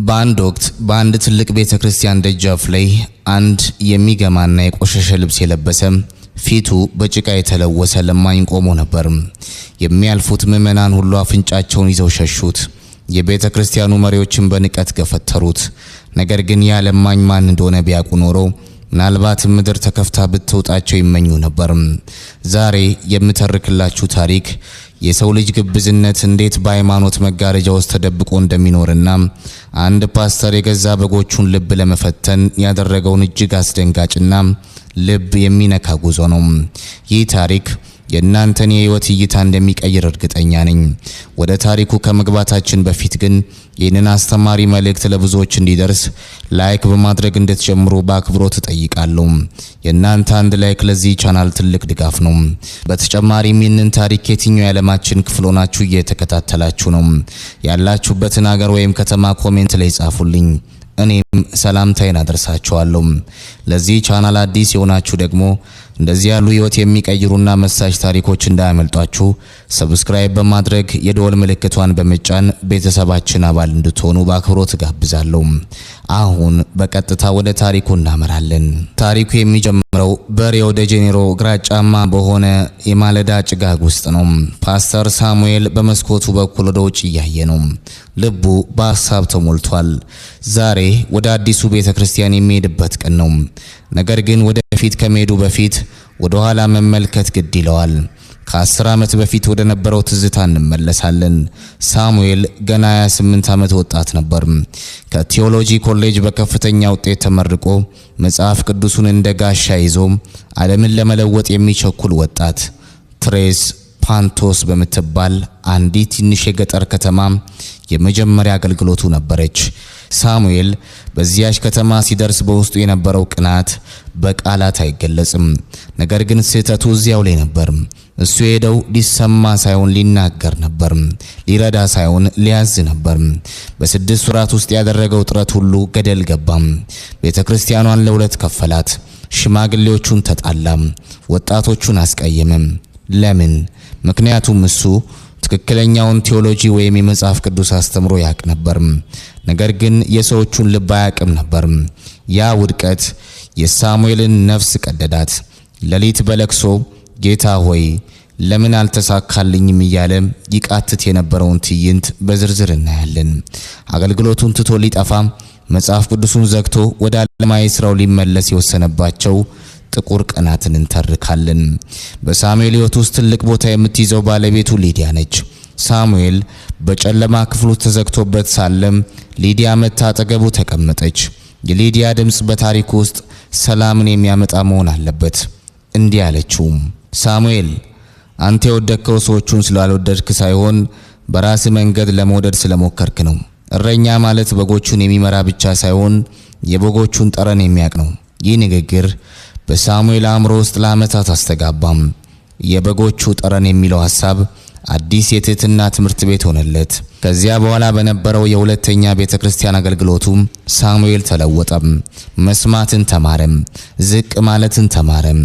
በአንድ ወቅት በአንድ ትልቅ ቤተክርስቲያን ደጃፍ ላይ አንድ የሚገማና የቆሸሸ ልብስ የለበሰ ፊቱ በጭቃ የተለወሰ ለማኝ ቆሞ ነበር። የሚያልፉት ምዕመናን ሁሉ አፍንጫቸውን ይዘው ሸሹት። የቤተክርስቲያኑ መሪዎችን በንቀት ገፈተሩት። ነገር ግን ያ ለማኝ ማን እንደሆነ ቢያውቁ ኖሮ ምናልባት ምድር ተከፍታ ብትውጣቸው ይመኙ ነበር። ዛሬ የምተርክላችሁ ታሪክ የሰው ልጅ ግብዝነት እንዴት በሃይማኖት መጋረጃ ውስጥ ተደብቆ እንደሚኖርና አንድ ፓስተር የገዛ በጎቹን ልብ ለመፈተን ያደረገውን እጅግ አስደንጋጭና ልብ የሚነካ ጉዞ ነው። ይህ ታሪክ የእናንተን የህይወት እይታ እንደሚቀይር እርግጠኛ ነኝ። ወደ ታሪኩ ከመግባታችን በፊት ግን ይህንን አስተማሪ መልእክት ለብዙዎች እንዲደርስ ላይክ በማድረግ እንድትጀምሩ በአክብሮት እጠይቃለሁ። የእናንተ አንድ ላይክ ለዚህ ቻናል ትልቅ ድጋፍ ነው። በተጨማሪም ይህንን ታሪክ የትኛው የዓለማችን ክፍል ሆናችሁ እየተከታተላችሁ ነው ያላችሁበትን ሀገር ወይም ከተማ ኮሜንት ላይ ጻፉልኝ። እኔም ሰላምታዬን አደርሳችኋለሁ። ለዚህ ቻናል አዲስ የሆናችሁ ደግሞ እንደዚህ ያሉ ህይወት የሚቀይሩና መሳጭ ታሪኮች እንዳያመልጧችሁ ሰብስክራይብ በማድረግ የደወል ምልክቷን በመጫን ቤተሰባችን አባል እንድትሆኑ በአክብሮት ጋብዛለሁ። አሁን በቀጥታ ወደ ታሪኩ እናመራለን። ታሪኩ የሚጀምረው በሪዮ ደ ጄኔሮ ግራጫማ በሆነ የማለዳ ጭጋግ ውስጥ ነው። ፓስተር ሳሙኤል በመስኮቱ በኩል ወደ ውጭ እያየ ነው። ልቡ በሐሳብ ተሞልቷል። ዛሬ ወደ አዲሱ ቤተክርስቲያን የሚሄድበት ቀን ነው። ነገር ግን ወደፊት ከመሄዱ በፊት ወደ ኋላ መመልከት ግድ ይለዋል። ከ10 ዓመት በፊት ወደ ነበረው ትዝታ እንመለሳለን። ሳሙኤል ገና 28 ዓመት ወጣት ነበር። ከቴዎሎጂ ኮሌጅ በከፍተኛ ውጤት ተመርቆ መጽሐፍ ቅዱሱን እንደ ጋሻ ይዞ ዓለምን ለመለወጥ የሚቸኩል ወጣት። ትሬስ ፓንቶስ በምትባል አንዲት ትንሽ የገጠር ከተማ የመጀመሪያ አገልግሎቱ ነበረች። ሳሙኤል በዚያች ከተማ ሲደርስ በውስጡ የነበረው ቅናት በቃላት አይገለጽም። ነገር ግን ስህተቱ እዚያው ላይ ነበር። እሱ ሄደው ሊሰማ ሳይሆን ሊናገር ነበር። ሊረዳ ሳይሆን ሊያዝ ነበር። በ6 ወራት ውስጥ ያደረገው ጥረት ሁሉ ገደል ገባም። ቤተክርስቲያኗን ለሁለት ከፈላት። ሽማግሌዎቹን ተጣላም፣ ወጣቶቹን አስቀየመም። ለምን? ምክንያቱም እሱ ትክክለኛውን ቴዎሎጂ ወይም የመጽሐፍ ቅዱስ አስተምሮ ያቅ ነበር። ነገር ግን የሰዎቹን ልብ አያቅም ነበር። ያ ውድቀት የሳሙኤልን ነፍስ ቀደዳት። ሌሊት በለቅሶ ጌታ ሆይ ለምን አልተሳካልኝም እያለ ይቃትት የነበረውን ትዕይንት በዝርዝር እናያለን። አገልግሎቱን ትቶ ሊጠፋ መጽሐፍ ቅዱሱን ዘግቶ ወደ ዓለማዊ ስራው ሊመለስ የወሰነባቸው ጥቁር ቀናትን እንተርካለን። በሳሙኤል ሕይወት ውስጥ ትልቅ ቦታ የምትይዘው ባለቤቱ ሊዲያ ነች። ሳሙኤል በጨለማ ክፍሉ ተዘግቶበት ሳለም ሊዲያ መታ አጠገቡ ተቀመጠች። የሊዲያ ድምጽ በታሪኩ ውስጥ ሰላምን የሚያመጣ መሆን አለበት። እንዲህ አለችው፣ ሳሙኤል አንተ የወደድከው ሰዎቹን ስላልወደድክ ሳይሆን በራስ መንገድ ለመውደድ ስለሞከርክ ነው። እረኛ ማለት በጎቹን የሚመራ ብቻ ሳይሆን የበጎቹን ጠረን የሚያውቅ ነው። ይህ ንግግር በሳሙኤል አእምሮ ውስጥ ለዓመታት አስተጋባም። የበጎቹ ጠረን የሚለው ሐሳብ አዲስ የትህትና ትምህርት ቤት ሆነለት። ከዚያ በኋላ በነበረው የሁለተኛ ቤተክርስቲያን አገልግሎቱ ሳሙኤል ተለወጠም። መስማትን ተማረም፣ ዝቅ ማለትን ተማረም።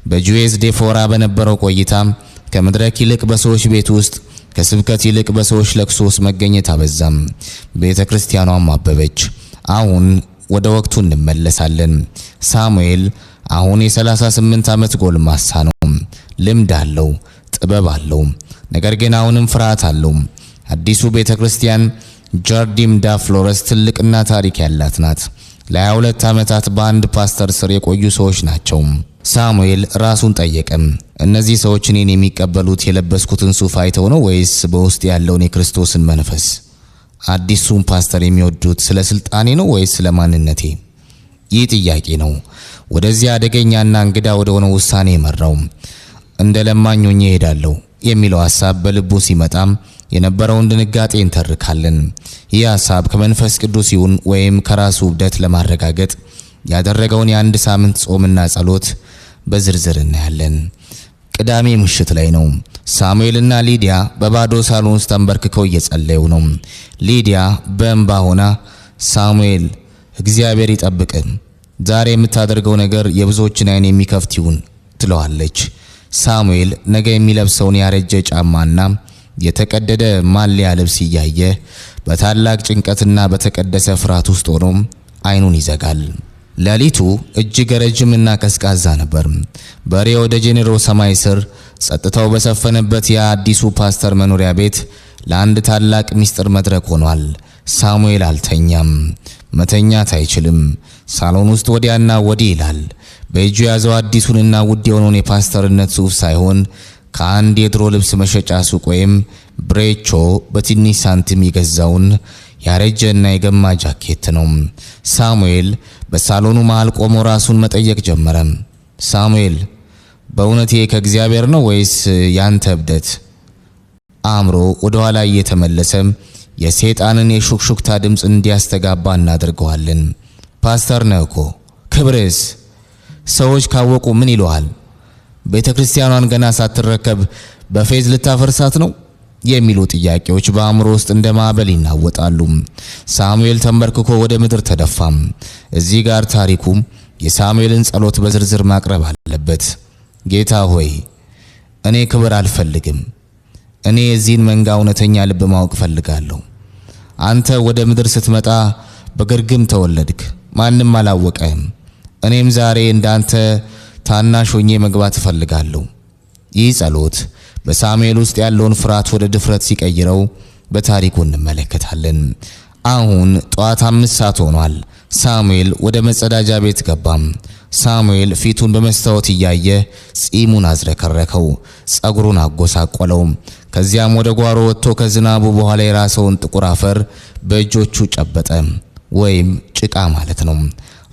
በጁዌዝ ዴፎራ በነበረው ቆይታ ከመድረክ ይልቅ በሰዎች ቤት ውስጥ፣ ከስብከት ይልቅ በሰዎች ለቅሶ ውስጥ መገኘት አበዛም። ቤተክርስቲያኗም አበበች። አሁን ወደ ወቅቱ እንመለሳለን። ሳሙኤል አሁን የ38 ዓመት ጎልማሳ ነው። ልምድ አለው፣ ጥበብ አለው። ነገር ግን አሁንም ፍርሃት አለው። አዲሱ ቤተክርስቲያን ጃርዲም ዳ ፍሎረስ ትልቅና ታሪክ ያላት ናት። ለ22 ዓመታት በአንድ ፓስተር ስር የቆዩ ሰዎች ናቸው። ሳሙኤል ራሱን ጠየቀም፣ እነዚህ ሰዎች እኔን የሚቀበሉት የለበስኩትን ሱፍ አይተው ነው ወይስ በውስጥ ያለውን የክርስቶስን መንፈስ? አዲሱን ፓስተር የሚወዱት ስለ ስልጣኔ ነው ወይስ ስለ ማንነቴ? ይህ ጥያቄ ነው ወደዚህ አደገኛና እንግዳ ወደ ሆነ ውሳኔ መራው። እንደ ለማኝ ሆኜ እሄዳለሁ የሚለው ሐሳብ በልቡ ሲመጣም የነበረውን ድንጋጤ እንተርካለን። ይህ ሐሳብ ከመንፈስ ቅዱስ ይሁን ወይም ከራሱ እብደት ለማረጋገጥ ያደረገውን የአንድ ሳምንት ጾምና ጸሎት በዝርዝር እናያለን። ቅዳሜ ምሽት ላይ ነው። ሳሙኤልና ሊዲያ በባዶ ሳሎን ውስጥ ተንበርክከው እየጸለዩ ነው። ሊዲያ በእንባ ሆና ሳሙኤል እግዚአብሔር ይጠብቅ፣ ዛሬ የምታደርገው ነገር የብዙዎችን ዓይን የሚከፍት ይሁን ትለዋለች። ሳሙኤል ነገ የሚለብሰውን ያረጀ ጫማና የተቀደደ ማሊያ ልብስ እያየ በታላቅ ጭንቀትና በተቀደሰ ፍርሃት ውስጥ ሆኖ አይኑን ይዘጋል። ሌሊቱ እጅግ ረጅምና ቀዝቃዛ ነበር። በሪዮ ደ ጄኔሮ ሰማይ ስር ጸጥታው በሰፈነበት የአዲሱ ፓስተር መኖሪያ ቤት ለአንድ ታላቅ ሚስጥር መድረክ ሆኗል። ሳሙኤል አልተኛም። መተኛት አይችልም። ሳሎን ውስጥ ወዲያና ወዲህ ይላል። በእጁ ያዘው አዲሱንና ውድ የሆነውን የፓስተርነት ሱፍ ሳይሆን ከአንድ የድሮ ልብስ መሸጫ ሱቅ ወይም ብሬቾ በትንሽ ሳንቲም የገዛውን ያረጀና የገማ ጃኬት ነው። ሳሙኤል በሳሎኑ መሃል ቆሞ ራሱን መጠየቅ ጀመረ። ሳሙኤል፣ በእውነት ከእግዚአብሔር ነው ወይስ ያንተ እብደት? አእምሮ ወደ ኋላ እየተመለሰ የሰይጣንን የሹክሹክታ ድምፅ እንዲያስተጋባ እናደርገዋለን። ፓስተር ነህ እኮ፣ ክብርስ? ሰዎች ካወቁ ምን ይሉሃል? ቤተክርስቲያኗን ገና ሳትረከብ በፌዝ ልታፈርሳት ነው የሚሉ ጥያቄዎች በአእምሮ ውስጥ እንደ ማዕበል ይናወጣሉ። ሳሙኤል ተንበርክኮ ወደ ምድር ተደፋም። እዚህ ጋር ታሪኩ የሳሙኤልን ጸሎት በዝርዝር ማቅረብ አለበት። ጌታ ሆይ፣ እኔ ክብር አልፈልግም። እኔ የዚህን መንጋ እውነተኛ ልብ ማወቅ ፈልጋለሁ። አንተ ወደ ምድር ስትመጣ በግርግም ተወለድክ፣ ማንም አላወቀህም። እኔም ዛሬ እንዳንተ ታናሽ ሆኜ መግባት እፈልጋለሁ። ይህ ጸሎት በሳሙኤል ውስጥ ያለውን ፍርሃት ወደ ድፍረት ሲቀይረው በታሪኩ እንመለከታለን። አሁን ጠዋት 5 ሰዓት ሆኗል። ሳሙኤል ወደ መጸዳጃ ቤት ገባም። ሳሙኤል ፊቱን በመስታወት እያየ ጺሙን አዝረከረከው፣ ጸጉሩን አጎሳቆለው። ከዚያም ወደ ጓሮ ወጥቶ ከዝናቡ በኋላ የራሰውን ጥቁር አፈር በእጆቹ ጨበጠ፣ ወይም ጭቃ ማለት ነው።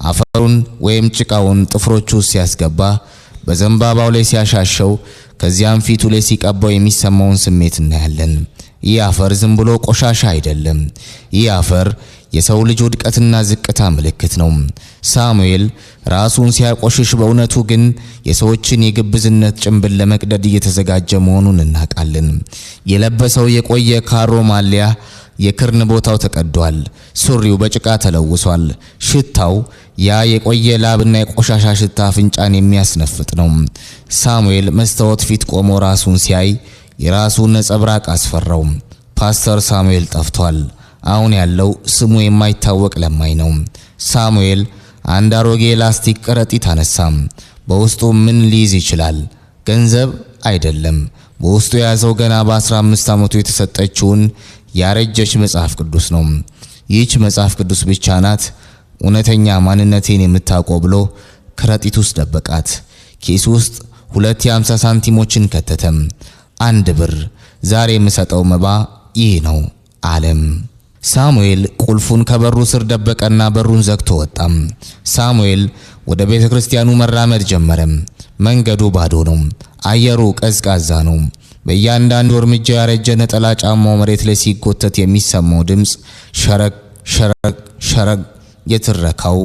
አፈሩን ወይም ጭቃውን ጥፍሮቹ ሲያስገባ በዘንባባው ላይ ሲያሻሸው ከዚያም ፊቱ ላይ ሲቀባው የሚሰማውን ስሜት እናያለን። ይህ አፈር ዝም ብሎ ቆሻሻ አይደለም። ይህ አፈር የሰው ልጅ ውድቀትና ዝቅታ ምልክት ነው። ሳሙኤል ራሱን ሲያቆሽሽ በእውነቱ ግን የሰዎችን የግብዝነት ጭንብል ለመቅደድ እየተዘጋጀ መሆኑን እናውቃለን። የለበሰው የቆየ ካሮ ማሊያ የክርን ቦታው ተቀዷል። ሱሪው በጭቃ ተለውሷል። ሽታው ያ የቆየ ላብና የቆሻሻ ሽታ አፍንጫን የሚያስነፍጥ ነው። ሳሙኤል መስታወት ፊት ቆሞ ራሱን ሲያይ የራሱን ነጸብራቅ አስፈራው። ፓስተር ሳሙኤል ጠፍቷል። አሁን ያለው ስሙ የማይታወቅ ለማኝ ነው። ሳሙኤል አንድ አሮጌ ላስቲክ ከረጢት አነሳም። በውስጡ ምን ሊይዝ ይችላል? ገንዘብ አይደለም። በውስጡ የያዘው ገና በ15 ዓመቱ የተሰጠችውን ያረጀች መጽሐፍ ቅዱስ ነው። ይህች መጽሐፍ ቅዱስ ብቻ ናት እውነተኛ ማንነቴን የምታውቀው ብሎ ከረጢት ውስጥ ደበቃት። ኪስ ውስጥ 2 የ50 ሳንቲሞችን ከተተም። 1 ብር፣ ዛሬ የምሰጠው መባ ይህ ነው አለም። ሳሙኤል ቁልፉን ከበሩ ስር ደበቀና በሩን ዘግቶ ወጣም። ሳሙኤል ወደ ቤተክርስቲያኑ መራመድ ጀመረ። መንገዱ ባዶ ነው። አየሩ ቀዝቃዛ ነው። በእያንዳንዱ እርምጃ ያረጀ ነጠላ ጫማው መሬት ላይ ሲጎተት የሚሰማው ድምፅ ሸረግ ሸረግ ሸረግ የትረካው